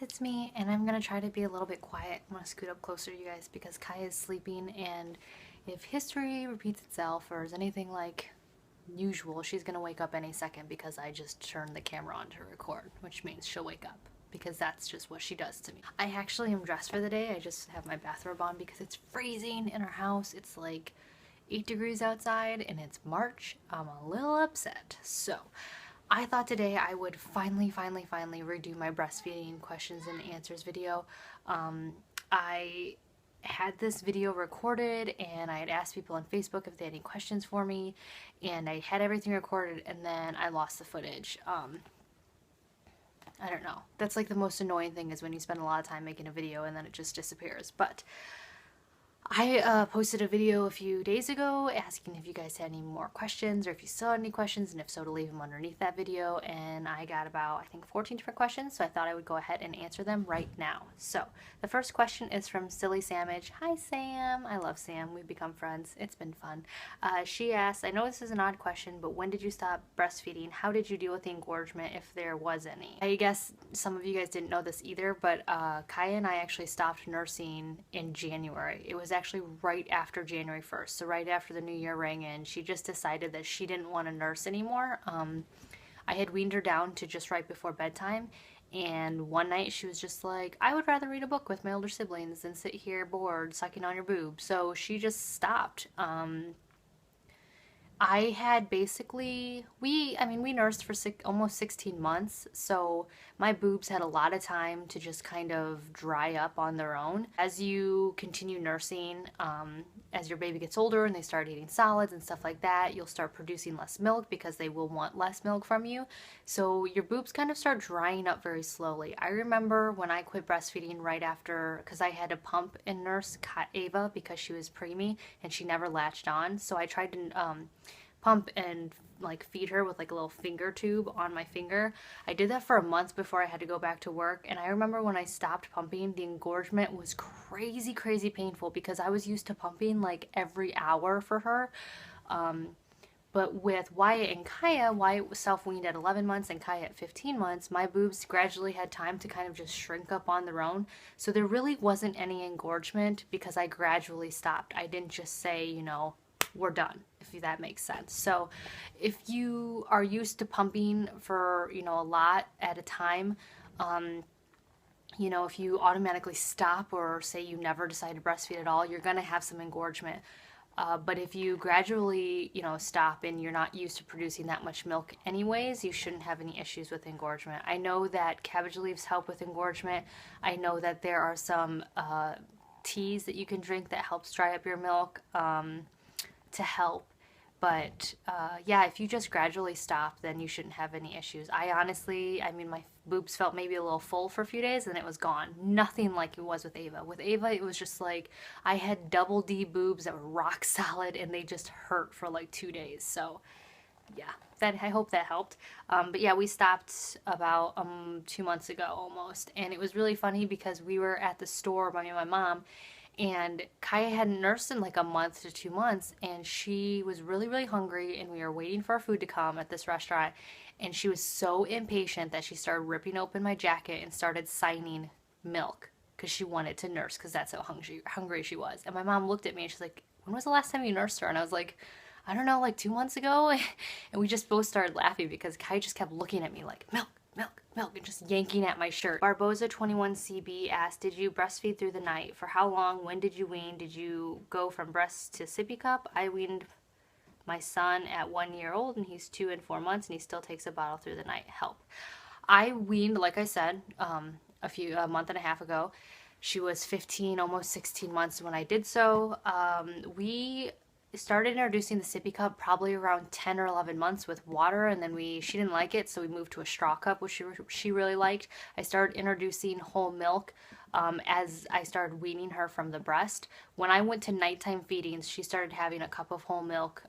it's me, and I'm gonna try to be a little bit quiet. I'm gonna scoot up closer to you guys because Kai is sleeping, and if history repeats itself or is anything like usual, she's gonna wake up any second because I just turned the camera on to record, which means she'll wake up because that's just what she does to me. I actually am dressed for the day. I just have my bathrobe on because it's freezing in our house. It's like 8 degrees outside and it's March. I'm a little upset. So I thought today I would finally redo my breastfeeding questions and answers video. I had this video recorded and I had asked people on Facebook if they had any questions for me, and I had everything recorded and then I lost the footage. I don't know. That's like the most annoying thing, is when you spend a lot of time making a video and then it just disappears. But I posted a video a few days ago asking if you guys had any more questions or if you still had any questions, and if so, to leave them underneath that video, and I got about, I think, 14 different questions, so I thought I would go ahead and answer them right now. So the first question is from Silly Samage. Hi Sam, I love Sam, we've become friends, it's been fun. She asked, I know this is an odd question, but when did you stop breastfeeding? How did you deal with the engorgement, if there was any? I guess some of you guys didn't know this either, but Kaya and I actually stopped nursing in January. It was actually right after January 1st, so right after the new year rang in. She just decided that she didn't want to nurse anymore. I had weaned her down to just right before bedtime, and one night she was just like, I would rather read a book with my older siblings than sit here bored sucking on your boob. So she just stopped. I had basically, we nursed for almost 16 months, so my boobs had a lot of time to just kind of dry up on their own. As you continue nursing, as your baby gets older and they start eating solids and stuff like that, you'll start producing less milk because they will want less milk from you. So your boobs kind of start drying up very slowly. I remember when I quit breastfeeding right after, because I had to pump and nurse Ava because she was preemie and she never latched on. So I tried to pump and like feed her with like a little finger tube on my finger. I did that for a month before I had to go back to work, and I remember when I stopped pumping, the engorgement was crazy painful because I was used to pumping like every hour for her. But with Wyatt and Kaya, Wyatt was self-weaned at 11 months and Kaya at 15 months, my boobs gradually had time to kind of just shrink up on their own. So there really wasn't any engorgement because I gradually stopped. I didn't just say, you know, we're done, if that makes sense. So if you are used to pumping for, you know, a lot at a time, you know, if you automatically stop, or say you never decide to breastfeed at all, you're going to have some engorgement. But if you gradually, you know, stop and you're not used to producing that much milk anyways, you shouldn't have any issues with engorgement. I know that cabbage leaves help with engorgement. I know that there are some teas that you can drink that helps dry up your milk to help. But yeah, if you just gradually stop, then you shouldn't have any issues. I honestly, my boobs felt maybe a little full for a few days and it was gone. Nothing like it was with Ava. With Ava, it was just like I had double D boobs that were rock solid and they just hurt for like 2 days. So yeah, I hope that helped. But yeah, we stopped about 2 months ago almost, and it was really funny because we were at the store, me and my mom, and Kaya hadn't nursed in like a month to 2 months, and she was really hungry, and we were waiting for our food to come at this restaurant, and she was so impatient that she started ripping open my jacket and started signing milk because she wanted to nurse, because that's how hungry she was. And my mom looked at me and she's like, when was the last time you nursed her? And I was like, I don't know, like 2 months ago. And we just both started laughing because Kaya just kept looking at me like, milk, and just yanking at my shirt. Barboza21CB asked, did you breastfeed through the night? For how long? When did you wean? Did you go from breast to sippy cup? I weaned my son at 1 year old and he's 2 and 4 months and he still takes a bottle through the night. Help. I weaned, like I said, a month and a half ago. She was 15, almost 16 months when I did so. We started introducing the sippy cup probably around 10 or 11 months with water, and then she didn't like it, so we moved to a straw cup, which she really liked. I started introducing whole milk as I started weaning her from the breast. When I went to nighttime feedings, she started having a cup of whole milk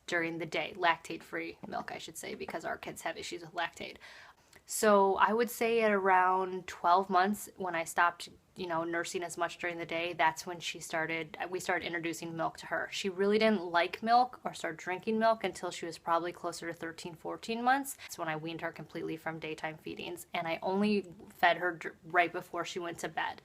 during the day, lactate-free milk, I should say, because our kids have issues with lactate. So I would say at around 12 months when I stopped nursing as much during the day, that's when we started introducing milk to her. She really didn't like milk or start drinking milk until she was probably closer to 13, 14 months. That's when I weaned her completely from daytime feedings, and I only fed her right before she went to bed.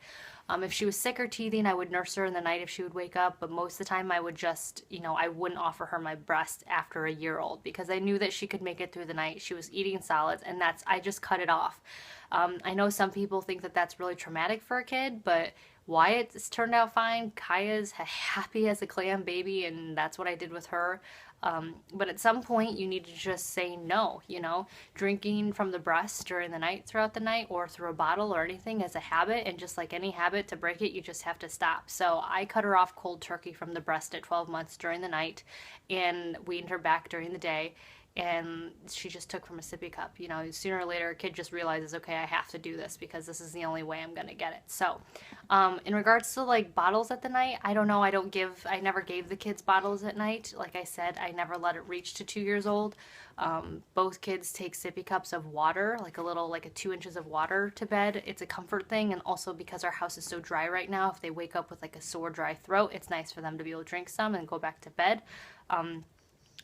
If she was sick or teething, I would nurse her in the night if she would wake up, but most of the time I would just, I wouldn't offer her my breast after a year old because I knew that she could make it through the night. She was eating solids, and I just cut it off. I know some people think that that's really traumatic for a kid, but Wyatt's turned out fine. Kaya's happy as a clam baby, and that's what I did with her. But at some point, you need to just say no, drinking from the breast during the night, throughout the night, or through a bottle or anything is a habit. And just like any habit, to break it, you just have to stop. So I cut her off cold turkey from the breast at 12 months during the night and weaned her back during the day. And she just took from a sippy cup. Sooner or later, a kid just realizes, okay, I have to do this because this is the only way I'm going to get it. So, in regards to like bottles at the night, I don't know. I never gave the kids bottles at night. Like I said, I never let it reach to 2 years old. Both kids take sippy cups of water, like a 2 inches of water to bed. It's a comfort thing. And also because our house is so dry right now, if they wake up with like a sore, dry throat, it's nice for them to be able to drink some and go back to bed.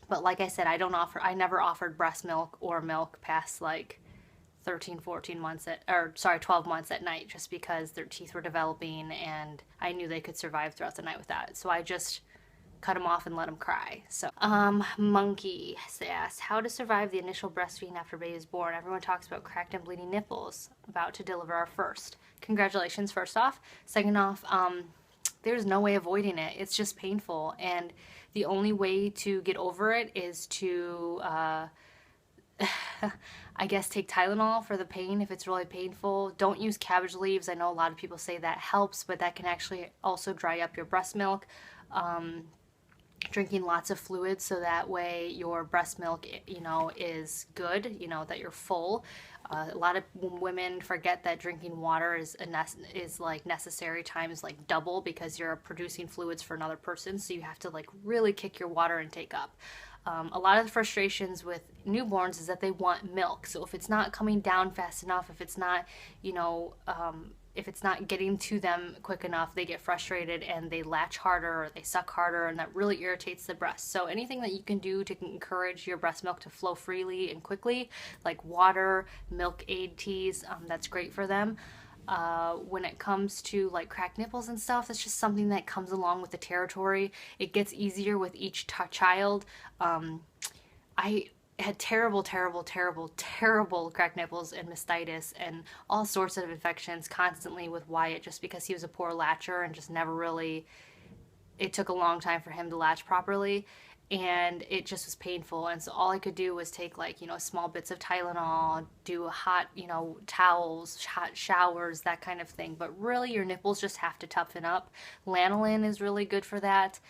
But like I said, I never offered breast milk or milk past like 13, 14 months 12 months at night, just because their teeth were developing and I knew they could survive throughout the night with that. So I just cut them off and let them cry. So, Monkey asks, how to survive the initial breastfeeding after baby is born. Everyone talks about cracked and bleeding nipples. About to deliver our first. Congratulations, first off. Second off, there's no way avoiding it. It's just painful, and the only way to get over it is to, I guess, take Tylenol for the pain if it's really painful. Don't use cabbage leaves. I know a lot of people say that helps, but that can actually also dry up your breast milk. Drinking lots of fluids so that way your breast milk, is good, that you're full. A lot of women forget that drinking water is like necessary times like double because you're producing fluids for another person, so you have to like really kick your water intake up. A lot of the frustrations with newborns is that they want milk, so if it's not coming down fast enough, if it's not, if it's not getting to them quick enough, they get frustrated and they latch harder or they suck harder, and that really irritates the breast. So anything that you can do to encourage your breast milk to flow freely and quickly, like water, milk aid teas, that's great for them. When it comes to like cracked nipples and stuff, that's just something that comes along with the territory. It gets easier with each child. I had terrible, terrible, terrible, terrible cracked nipples and mastitis and all sorts of infections constantly with Wyatt, just because he was a poor latcher and just never really, it took a long time for him to latch properly, and it just was painful. And so all I could do was take like, small bits of Tylenol, do hot, towels, hot showers, that kind of thing. But really your nipples just have to toughen up. Lanolin is really good for that.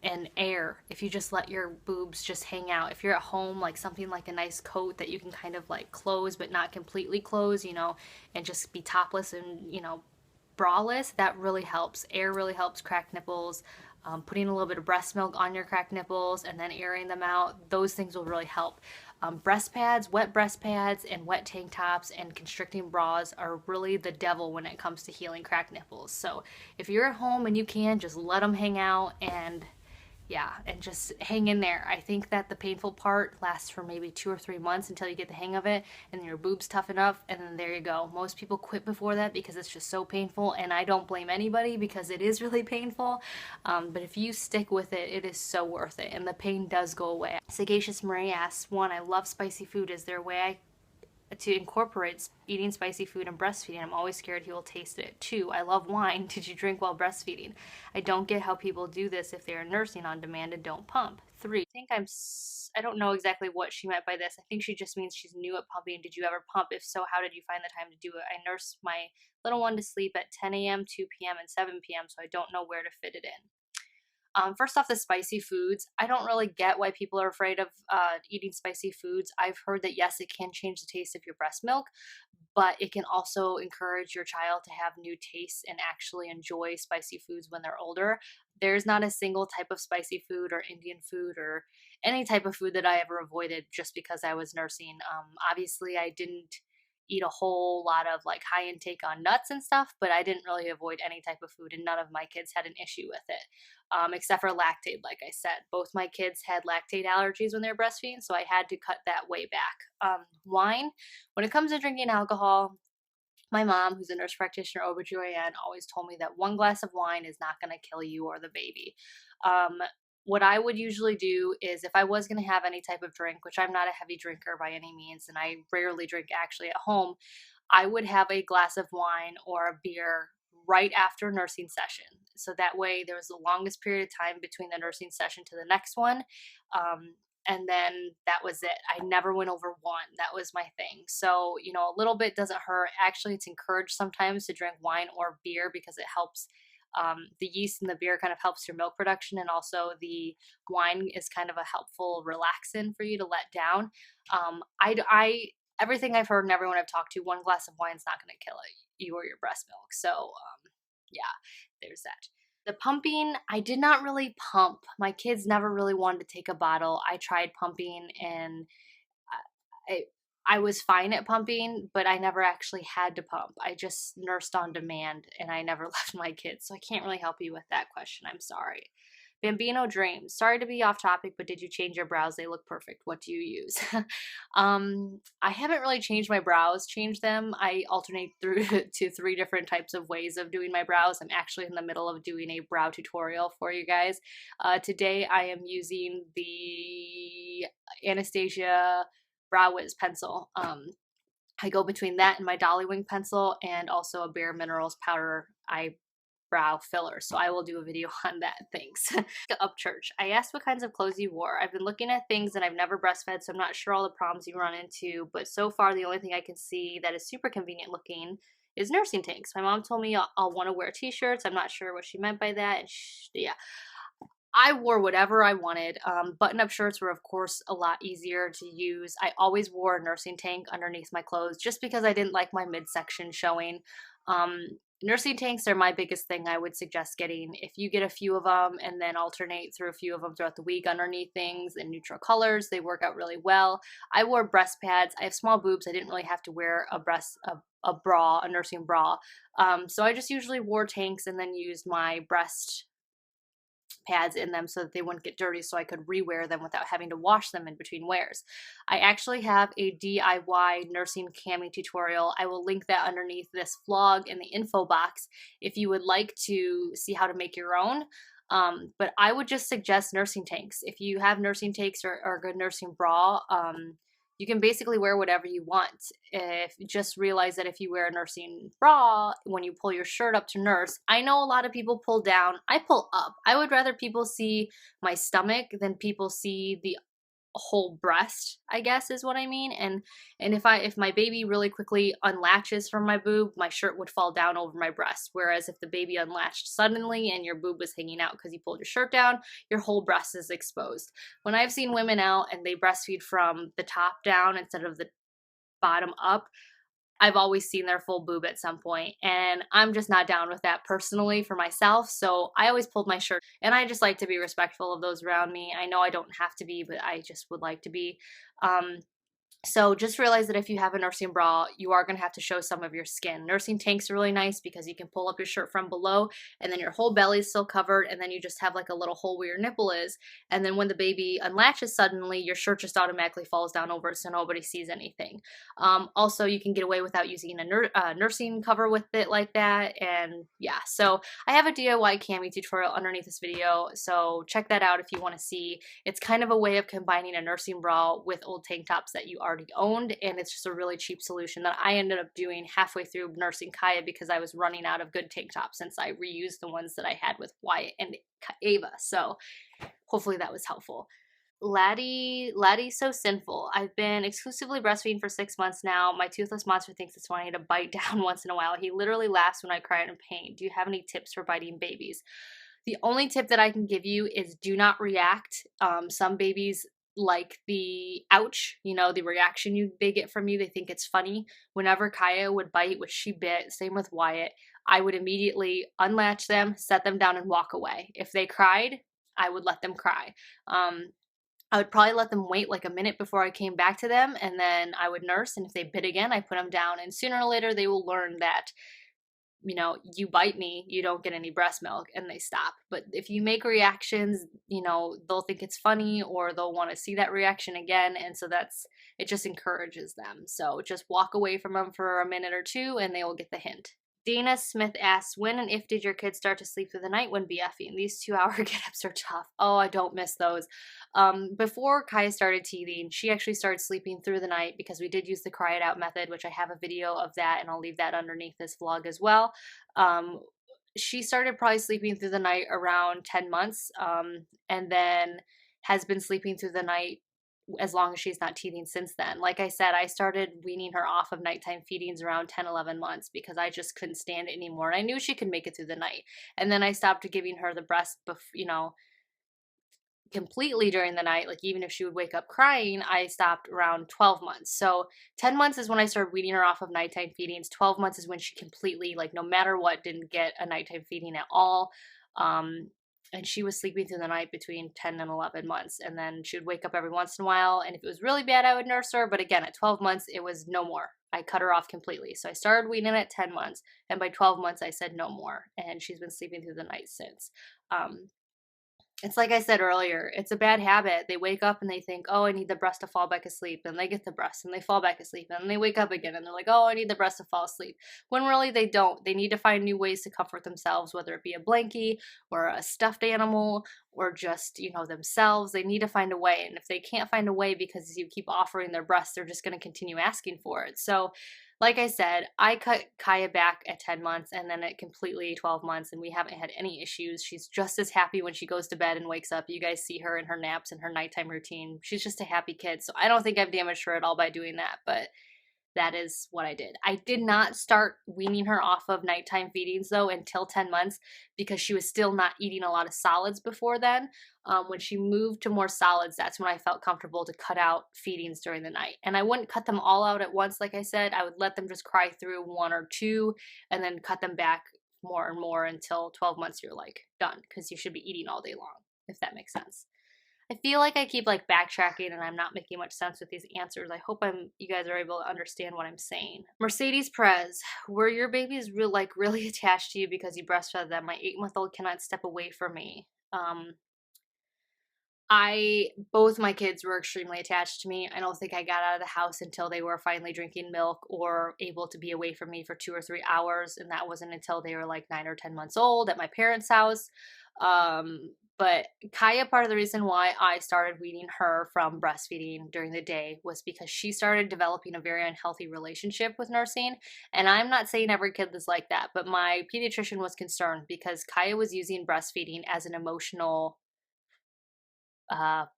And air, if you just let your boobs just hang out. If you're at home, like something like a nice coat that you can kind of like close but not completely close, and just be topless and, braless, that really helps. Air really helps cracked nipples. Putting a little bit of breast milk on your cracked nipples and then airing them out, those things will really help. Breast pads, wet breast pads, and wet tank tops and constricting bras are really the devil when it comes to healing cracked nipples. So if you're at home and you can, just let them hang out and just hang in there. I think that the painful part lasts for maybe 2 or 3 months until you get the hang of it, and then your boobs toughen up, and then there you go. Most people quit before that because it's just so painful, and I don't blame anybody because it is really painful. But if you stick with it, it is so worth it, and the pain does go away. Sagacious Marie asks, 1, I love spicy food. Is there a way to incorporate eating spicy food and breastfeeding? I'm always scared he will taste it. 2, I love wine. Did you drink while breastfeeding? I don't get how people do this if they are nursing on demand and don't pump. 3, I don't know exactly what she meant by this. I think she just means she's new at pumping. Did you ever pump? If so, how did you find the time to do it? I nurse my little one to sleep at 10 a.m., 2 p.m., and 7 p.m., so I don't know where to fit it in. First off, the spicy foods. I don't really get why people are afraid of eating spicy foods. I've heard that yes, it can change the taste of your breast milk, but it can also encourage your child to have new tastes and actually enjoy spicy foods when they're older. There's not a single type of spicy food or Indian food or any type of food that I ever avoided just because I was nursing. Obviously, I didn't eat a whole lot of like high intake on nuts and stuff, but I didn't really avoid any type of food, and none of my kids had an issue with it, except for lactate. Like I said, both my kids had lactate allergies when they were breastfeeding, so I had to cut that way back. Wine, when it comes to drinking alcohol, my mom, who's a nurse practitioner, OBGYN, always told me that one glass of wine is not going to kill you or the baby. Um, what I would usually do is if I was going to have any type of drink, which I'm not a heavy drinker by any means, and I rarely drink actually at home, I would have a glass of wine or a beer right after nursing session. So that way there was the longest period of time between the nursing session to the next one. And then that was it. I never went over one. That was my thing. So, you know, a little bit doesn't hurt. Actually, it's encouraged sometimes to drink wine or beer because it helps. The yeast in the beer kind of helps your milk production, and also the wine is kind of a helpful relaxant for you to let down. Everything I've heard and everyone I've talked to, one glass of wine is not going to kill you or your breast milk. So, yeah, there's that. The pumping, I did not really pump. My kids never really wanted to take a bottle. I tried pumping, and I, I was fine at pumping, but I never actually had to pump. I just nursed on demand, and I never left my kids. So I can't really help you with that question. I'm sorry. Bambino dreams. Sorry to be off topic, but did you change your brows? They look perfect. What do you use? I haven't really changed my brows, changed them. I alternate through to 3 different types of ways of doing my brows. I'm actually in the middle of doing a brow tutorial for you guys. Today I am using the Anastasia Brow Wiz pencil. I go between that and my Dolly Wing pencil, and also a Bare Minerals powder eyebrow filler. So I will do a video on that. Thanks. Up church. I asked what kinds of clothes you wore. I've been looking at things and I've never breastfed, so I'm not sure all the problems you run into, but so far the only thing I can see that is super convenient looking is nursing tanks. My mom told me I'll want to wear t-shirts. I'm not sure what she meant by that. And yeah, I wore whatever I wanted. Button-up shirts were, of course, a lot easier to use. I always wore a nursing tank underneath my clothes just because I didn't like my midsection showing. Nursing tanks are my biggest thing I would suggest getting. If you get a few of them and then alternate through a few of them throughout the week underneath things in neutral colors, they work out really well. I wore breast pads. I have small boobs. I didn't really have to wear a bra, a nursing bra. So I just usually wore tanks and then used my breast pads in them so that they wouldn't get dirty, so I could rewear them without having to wash them in between wears. I actually have a DIY nursing cami tutorial. I will link that underneath this vlog in the info box if you would like to see how to make your own. But I would just suggest nursing tanks. If you have nursing tanks or a good nursing bra, you can basically wear whatever you want. If just realize that if you wear a nursing bra, when you pull your shirt up to nurse, I know a lot of people pull down. I pull up. I would rather people see my stomach than people see the whole breast, I guess is what I mean. And if my baby really quickly unlatches from my boob, my shirt would fall down over my breast. Whereas if the baby unlatched suddenly and your boob was hanging out because you pulled your shirt down, your whole breast is exposed. When I've seen women out and they breastfeed from the top down instead of the bottom up, I've always seen their full boob at some point, and I'm just not down with that personally for myself, so I always pulled my shirt, and I just like to be respectful of those around me. I know I don't have to be, but I just would like to be. So just realize that if you have a nursing bra, you are going to have to show some of your skin. Nursing tanks are really nice because you can pull up your shirt from below and then your whole belly is still covered, and then you just have like a little hole where your nipple is. And then when the baby unlatches suddenly, your shirt just automatically falls down over it so nobody sees anything. Also, you can get away without using a nursing cover with it like that. And yeah, so I have a DIY cami tutorial underneath this video, so check that out if you want to see. It's kind of a way of combining a nursing bra with old tank tops that you already owned, and it's just a really cheap solution that I ended up doing halfway through nursing Kaya because I was running out of good tank tops since I reused the ones that I had with Wyatt and Ava. So hopefully that was helpful. Laddie so sinful. I've been exclusively breastfeeding for 6 months now. My toothless monster thinks it's funny to bite down once in a while. He literally laughs when I cry out in pain. Do you have any tips for biting babies? The only tip that I can give you is do not react. Some babies like the ouch, you know, the reaction they get from you. They think it's funny. Whenever Kaya would bite, which she bit, same with Wyatt, I would immediately unlatch them, set them down, and walk away. If they cried, I would let them cry. I would probably let them wait like a minute before I came back to them, and then I would nurse, and if they bit again, I put them down, and sooner or later they will learn that, you bite me, you don't get any breast milk, and they stop. But if you make reactions, they'll think it's funny, or they'll want to see that reaction again, and so it just encourages them. So just walk away from them for a minute or two, and they will get the hint. Dana Smith asks, when and if did your kids start to sleep through the night when BFing? These 2-hour get-ups are tough. Oh, I don't miss those. Before Kaya started teething, she actually started sleeping through the night because we did use the cry it out method, which I have a video of that, and I'll leave that underneath this vlog as well. She started probably sleeping through the night around 10 months, and then has been sleeping through the night as long as she's not teething since then. Like I said, I started weaning her off of nighttime feedings around 10, 11 months because I just couldn't stand it anymore. And I knew she could make it through the night. And then I stopped giving her the breast, completely during the night. Like even if she would wake up crying, I stopped around 12 months. So 10 months is when I started weaning her off of nighttime feedings. 12 months is when she completely, like no matter what, didn't get a nighttime feeding at all. And she was sleeping through the night between 10 and 11 months. And then she would wake up every once in a while. And if it was really bad, I would nurse her. But again, at 12 months, it was no more. I cut her off completely. So I started weaning at 10 months. And by 12 months, I said no more. And she's been sleeping through the night since. It's like I said earlier, it's a bad habit. They wake up and they think, oh, I need the breast to fall back asleep. And they get the breast and they fall back asleep. And then they wake up again and they're like, oh, I need the breast to fall asleep. When really they don't. They need to find new ways to comfort themselves, whether it be a blankie or a stuffed animal or just, themselves. They need to find a way. And if they can't find a way because you keep offering their breast, they're just going to continue asking for it. So like I said, I cut Kaya back at 10 months and then at completely 12 months, and we haven't had any issues. She's just as happy when she goes to bed and wakes up. You guys see her in her naps and her nighttime routine. She's just a happy kid. So I don't think I've damaged her at all by doing that, but that is what I did. I did not start weaning her off of nighttime feedings though until 10 months because she was still not eating a lot of solids before then. When she moved to more solids, that's when I felt comfortable to cut out feedings during the night. And I wouldn't cut them all out at once, like I said. I would let them just cry through 1 or 2 and then cut them back more and more until 12 months you're like done, because you should be eating all day long, if that makes sense. I feel like I keep like backtracking and I'm not making much sense with these answers. I hope you guys are able to understand what I'm saying. Mercedes Perez, were your babies really attached to you because you breastfed them? My 8-month-old cannot step away from me. Both my kids were extremely attached to me. I don't think I got out of the house until they were finally drinking milk or able to be away from me for 2 or 3 hours. And that wasn't until they were like 9 or 10 months old at my parents' house. But Kaya, part of the reason why I started weaning her from breastfeeding during the day was because she started developing a very unhealthy relationship with nursing. And I'm not saying every kid is like that, but my pediatrician was concerned because Kaya was using breastfeeding as an emotional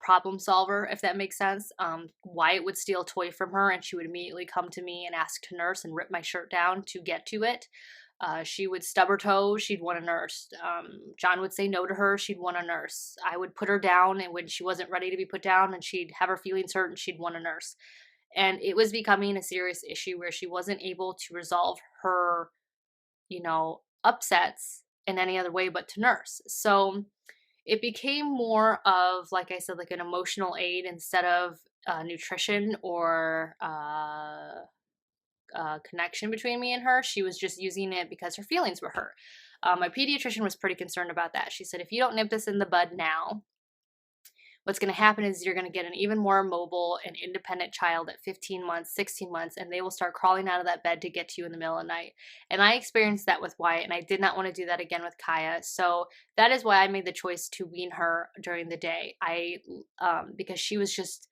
problem solver, if that makes sense. Wyatt would steal a toy from her and she would immediately come to me and ask to nurse and rip my shirt down to get to it. She would stub her toe, she'd want a nurse. John would say no to her, she'd want a nurse. I would put her down, and when she wasn't ready to be put down and she'd have her feelings hurt and she'd want a nurse. And it was becoming a serious issue where she wasn't able to resolve her, upsets in any other way but to nurse. So it became more of, like I said, like an emotional aid instead of nutrition or connection between me and her. She was just using it because her feelings were hurt. My pediatrician was pretty concerned about that. She said, if you don't nip this in the bud now, what's going to happen is you're going to get an even more mobile and independent child at 15 months, 16 months, and they will start crawling out of that bed to get to you in the middle of the night. And I experienced that with Wyatt, and I did not want to do that again with Kaya. So that is why I made the choice to wean her during the day. Because she was just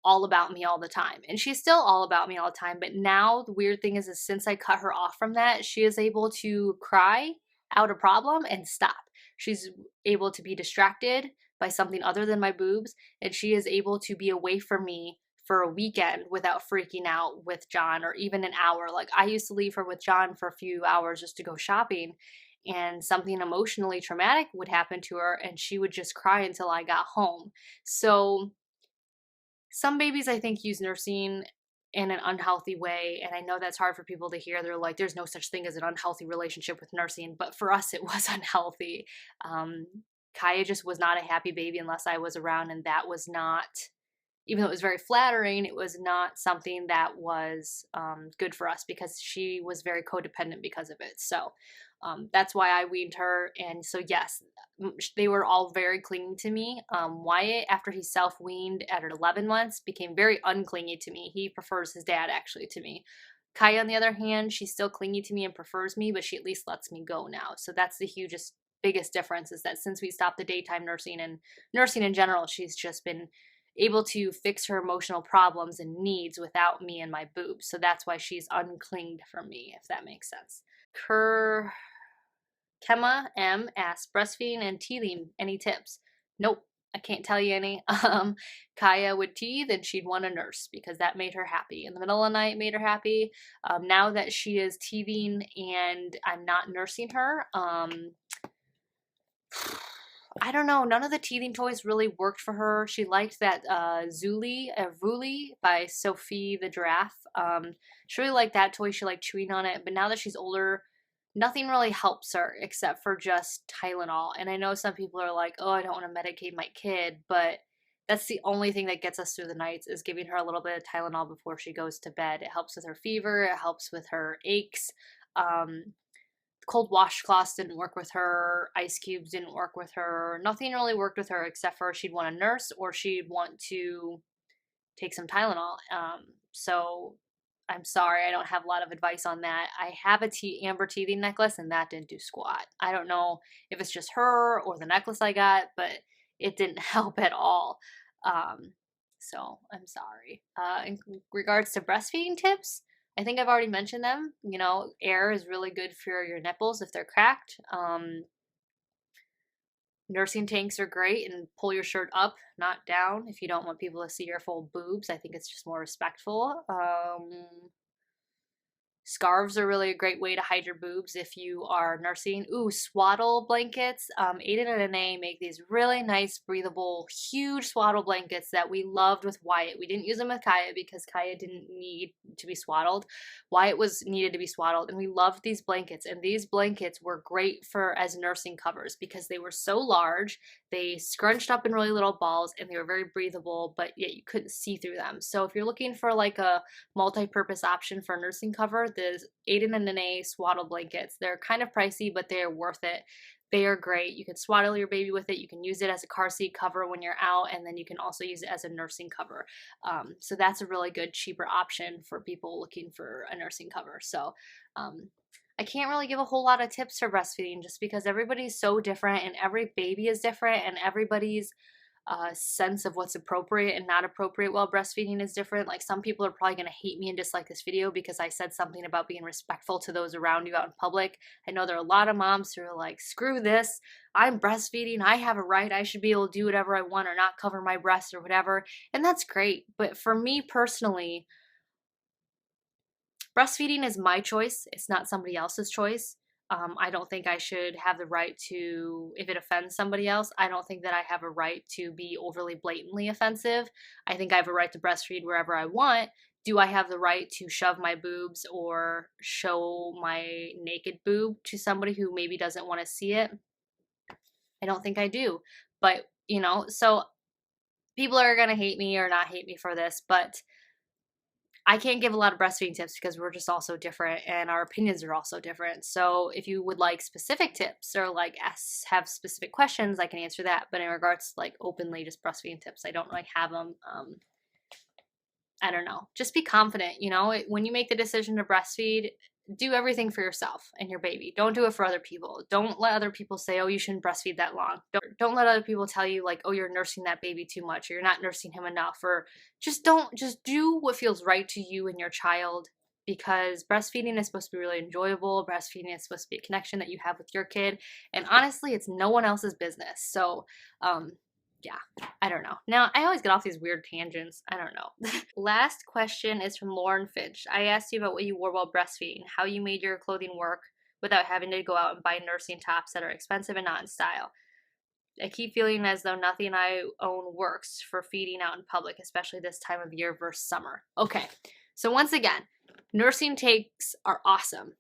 all about me all the time. And she's still all about me all the time. But now the weird thing is since I cut her off from that, she is able to cry out a problem and stop. She's able to be distracted by something other than my boobs. And she is able to be away from me for a weekend without freaking out with John, or even an hour. Like I used to leave her with John for a few hours just to go shopping, and something emotionally traumatic would happen to her and she would just cry until I got home. So some babies, I think, use nursing in an unhealthy way, and I know that's hard for people to hear. They're like, there's no such thing as an unhealthy relationship with nursing, but for us, it was unhealthy. Kaya just was not a happy baby unless I was around, and that was not, even though it was very flattering, it was not something that was good for us because she was very codependent because of it. So that's why I weaned her. And so, yes, they were all very clingy to me. Wyatt, after he self-weaned at 11 months, became very unclingy to me. He prefers his dad, actually, to me. Kaya, on the other hand, she's still clingy to me and prefers me, but she at least lets me go now. So that's the biggest difference, is that since we stopped the daytime nursing and nursing in general, she's just been able to fix her emotional problems and needs without me and my boobs. So that's why she's unclinged from me, if that makes sense. Kema M asks, breastfeeding and teething, any tips? Nope, I can't tell you any. Kaya would teeth and she'd want a nurse because that made her happy. In the middle of the night made her happy. Now that she is teething and I'm not nursing her, I don't know. None of the teething toys really worked for her. She liked that Vuli by Sophie the giraffe. She really liked that toy. She liked chewing on it. But now that she's older, nothing really helps her except for just Tylenol. And I know some people are like, oh, I don't want to medicate my kid, but that's the only thing that gets us through the nights, is giving her a little bit of Tylenol before she goes to bed. It helps with her fever. It helps with her aches. Cold washcloths didn't work with her. Ice cubes didn't work with her. Nothing really worked with her except for she'd want a nurse or she'd want to take some Tylenol. So I'm sorry, I don't have a lot of advice on that. I have a amber teething necklace and that didn't do squat. I don't know if it's just her or the necklace I got, but it didn't help at all. So I'm sorry. In regards to breastfeeding tips, I think I've already mentioned them. You know, air is really good for your nipples if they're cracked. Nursing tanks are great, and pull your shirt up, not down, if you don't want people to see your full boobs. I think it's just more respectful. Scarves are really a great way to hide your boobs if you are nursing. Ooh, swaddle blankets. Aiden and Anae make these really nice, breathable, huge swaddle blankets that we loved with Wyatt. We didn't use them with Kaya because Kaya didn't need to be swaddled. Wyatt was needed to be swaddled, and we loved these blankets. And these blankets were great for as nursing covers because they were so large. They scrunched up in really little balls, and they were very breathable, but yet you couldn't see through them. So if you're looking for like a multi-purpose option for a nursing cover, the Aiden and Nene swaddle blankets. They're kind of pricey, but they're worth it. They are great. You can swaddle your baby with it. You can use it as a car seat cover when you're out, and then you can also use it as a nursing cover. So that's a really good, cheaper option for people looking for a nursing cover. So I can't really give a whole lot of tips for breastfeeding just because everybody's so different and every baby is different and everybody's sense of what's appropriate and not appropriate while breastfeeding is different. Like, some people are probably going to hate me and dislike this video because I said something about being respectful to those around you out in public. I know there are a lot of moms who are like, screw this, I'm breastfeeding, I have a right, I should be able to do whatever I want or not cover my breast or whatever. And that's great. But for me personally, breastfeeding is my choice. It's not somebody else's choice. I don't think I should have the right to, if it offends somebody else, I don't think that I have a right to be overly blatantly offensive. I think I have a right to breastfeed wherever I want. Do I have the right to shove my boobs or show my naked boob to somebody who maybe doesn't want to see it? I don't think I do. But, you know, so people are going to hate me or not hate me for this, but I can't give a lot of breastfeeding tips because we're just all so different and our opinions are also different. So if you would like specific tips or like have specific questions, I can answer that. But in regards to like openly just breastfeeding tips, I don't like have them. I don't know. Just be confident, you know, when you make the decision to breastfeed, do everything for yourself and your baby. Don't do it for other people. Don't let other people say, oh, you shouldn't breastfeed that long. Don't let other people tell you like, oh, you're nursing that baby too much or you're not nursing him enough, or just do what feels right to you and your child, because breastfeeding is supposed to be really enjoyable. Breastfeeding is supposed to be a connection that you have with your kid. And honestly, it's no one else's business. So, yeah, I don't know. Now, I always get off these weird tangents. I don't know. Last question is from Lauren Finch. I asked you about what you wore while breastfeeding, how you made your clothing work without having to go out and buy nursing tops that are expensive and not in style. I keep feeling as though nothing I own works for feeding out in public, especially this time of year versus summer. Okay, so once again, nursing takes are awesome.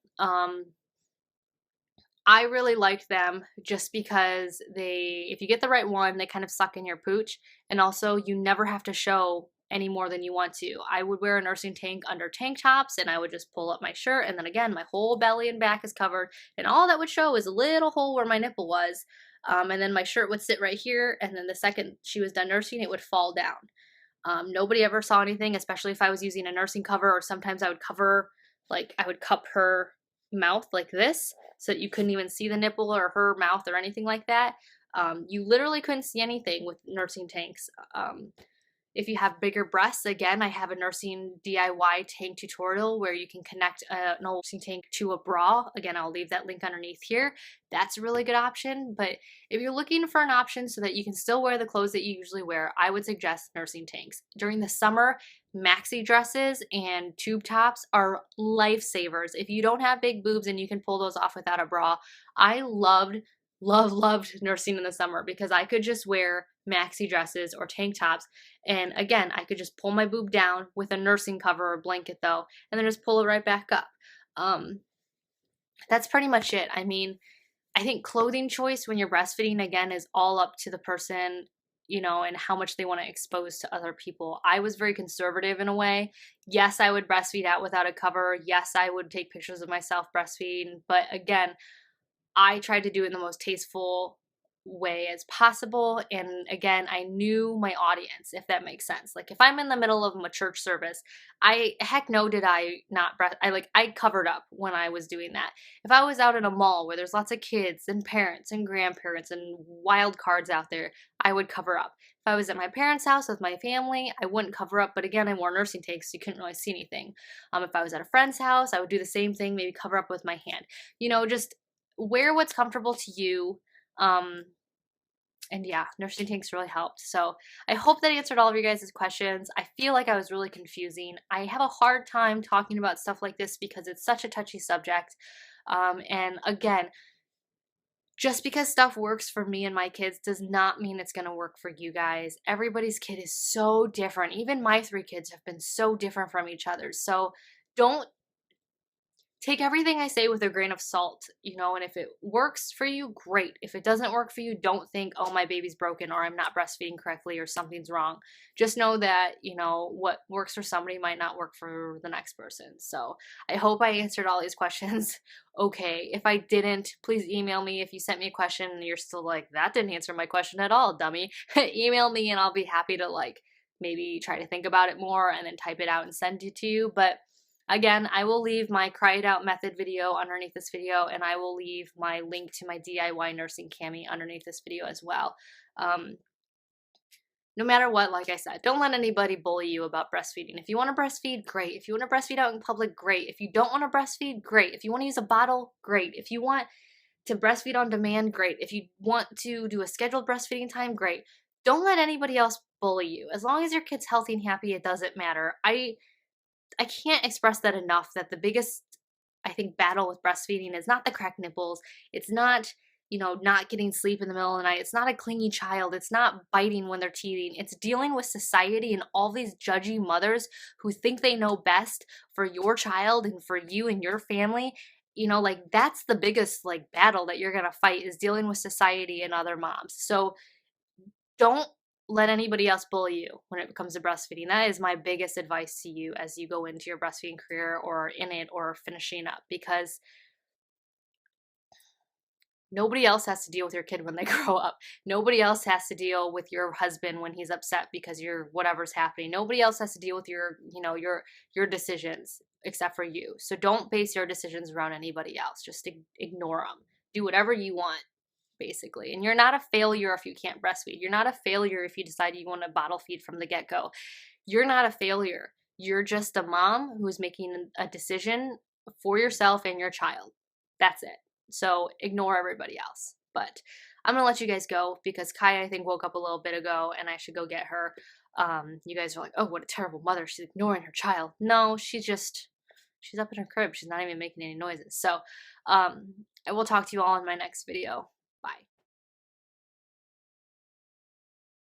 I really liked them just because if you get the right one, they kind of suck in your pooch. And also, you never have to show any more than you want to. I would wear a nursing tank under tank tops and I would just pull up my shirt. And then again, my whole belly and back is covered. And all that would show is a little hole where my nipple was. And then my shirt would sit right here. And then the second she was done nursing, it would fall down. Nobody ever saw anything, especially if I was using a nursing cover, or sometimes I would cover, like I would cup her mouth like this so that you couldn't even see the nipple or her mouth or anything like that. You literally couldn't see anything with nursing tanks. If you have bigger breasts, again, I have a nursing DIY tank tutorial where you can connect an old nursing tank to a bra. Again, I'll leave that link underneath here. That's a really good option. But if you're looking for an option so that you can still wear the clothes that you usually wear, I would suggest nursing tanks. During the summer, maxi dresses and tube tops are lifesavers. If you don't have big boobs and you can pull those off without a bra, I loved nursing in the summer because I could just wear maxi dresses or tank tops. And again, I could just pull my boob down with a nursing cover or blanket though, and then just pull it right back up. That's pretty much it. I mean, I think clothing choice when you're breastfeeding, again, is all up to the person, you know, and how much they want to expose to other people. I was very conservative in a way. Yes, I would breastfeed out without a cover. Yes, I would take pictures of myself breastfeeding. But again, I tried to do it in the most tasteful way as possible. And again, I knew my audience, if that makes sense. Like if I'm in the middle of a church service, heck no did I not I covered up when I was doing that. If I was out in a mall where there's lots of kids and parents and grandparents and wild cards out there, I would cover up. If I was at my parents' house with my family, I wouldn't cover up, but again, I wore nursing tanks, so you couldn't really see anything. If I was at a friend's house, I would do the same thing, maybe cover up with my hand. You know, just wear what's comfortable to you. And yeah, nursing tanks really helped. So I hope that answered all of you guys' questions. I feel like I was really confusing. I have a hard time talking about stuff like this because it's such a touchy subject. And again, just because stuff works for me and my kids does not mean it's going to work for you guys. Everybody's kid is so different. Even my 3 kids have been so different from each other. So don't take everything I say with a grain of salt, you know, and if it works for you, great. If it doesn't work for you, don't think, oh, my baby's broken or I'm not breastfeeding correctly or something's wrong. Just know that, you know, what works for somebody might not work for the next person. So I hope I answered all these questions okay. If I didn't, please email me. If you sent me a question and you're still like, that didn't answer my question at all, dummy, email me and I'll be happy to like maybe try to think about it more and then type it out and send it to you. But again, I will leave my cry it out method video underneath this video, and I will leave my link to my DIY nursing cami underneath this video as well. No matter what, like I said, don't let anybody bully you about breastfeeding. If you want to breastfeed, great. If you want to breastfeed out in public, great. If you don't want to breastfeed, great. If you want to use a bottle, great. If you want to breastfeed on demand, great. If you want to do a scheduled breastfeeding time, great. Don't let anybody else bully you. As long as your kid's healthy and happy, it doesn't matter. I can't express that enough, that the biggest, I think, battle with breastfeeding is not the cracked nipples. It's not, you know, not getting sleep in the middle of the night. It's not a clingy child. It's not biting when they're teething. It's dealing with society and all these judgy mothers who think they know best for your child and for you and your family. You know, like that's the biggest like battle that you're going to fight, is dealing with society and other moms. So don't let anybody else bully you when it comes to breastfeeding. That is my biggest advice to you as you go into your breastfeeding career or in it or finishing up, because nobody else has to deal with your kid when they grow up. Nobody else has to deal with your husband when he's upset because you're whatever's happening. Nobody else has to deal with your, you know, your decisions except for you. So don't base your decisions around anybody else. Just ignore them. Do whatever you want, basically. And you're not a failure if you can't breastfeed. You're not a failure if you decide you want to bottle feed from the get-go. You're not a failure. You're just a mom who's making a decision for yourself and your child. That's it. So ignore everybody else. But I'm going to let you guys go because Kaya, I think, woke up a little bit ago and I should go get her. You guys are like, oh, what a terrible mother. She's ignoring her child. No, she's up in her crib. She's not even making any noises. So I will talk to you all in my next video. Bye.